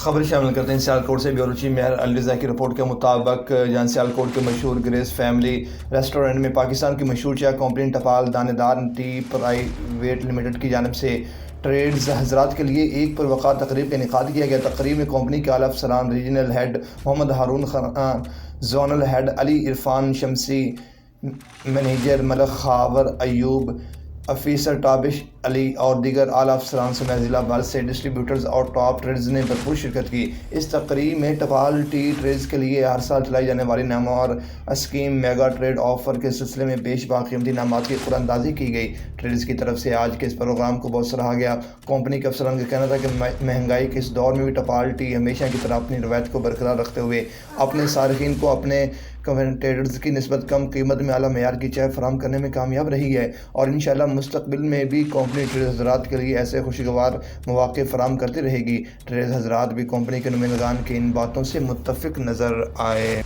خبر شامل کرتے ہیں سیالکوٹ سے bureau chief mayor Ali Raza کی رپورٹ کے مطابق جہاں سیالکوٹ کے مشہور گریس فیملی ریسٹورنٹ میں پاکستان کی مشہور چائے کمپنی ٹپال دانے دار ٹی پرائیویٹ لمیٹڈ کی جانب سے ٹریڈز حضرات کے لیے ایک پروقار تقریب کا انعقاد کیا گیا۔ تقریب میں کمپنی کے اعلیٰ افسران، ریجنل ہیڈ محمد ہارون خان، زونل ہیڈ علی عرفان شمسی، مینیجر ملک خاور ایوب، آفیسر تابش علی اور دیگر اعلیٰ افسران سمیت ضلع بھر سے ڈسٹریبیوٹرز اور ٹاپ ٹریڈرز نے بھرپور شرکت کی۔ اس تقریب میں ٹپال ٹی ٹریڈرز کے لیے ہر سال چلائی جانے والی انعاموں اور اسکیم میگا ٹریڈ آفر کے سلسلے میں بیش باقیمتی انعامات کی قرعہ اندازی کی گئی۔ ٹریڈرز کی طرف سے آج کے اس پروگرام کو بہت سراہا گیا۔ کمپنی کے افسران کا کہنا تھا کہ مہنگائی کے اس دور میں بھی ٹپال ٹی ہمیشہ کی طرح اپنی روایت کو برقرار رکھتے ہوئے اپنے صارفین کو اپنے کمپیٹیٹرز کی نسبت کم قیمت میں اعلیٰ معیار کی چائے فراہم کرنے میں کامیاب رہی ہے اور انشاءاللہ مستقبل میں بھی کمپنی ٹریڈرز حضرات کے لیے ایسے خوشگوار مواقع فراہم کرتی رہے گی۔ ٹریڈرز حضرات بھی کمپنی کے نمائندگان کی ان باتوں سے متفق نظر آئے۔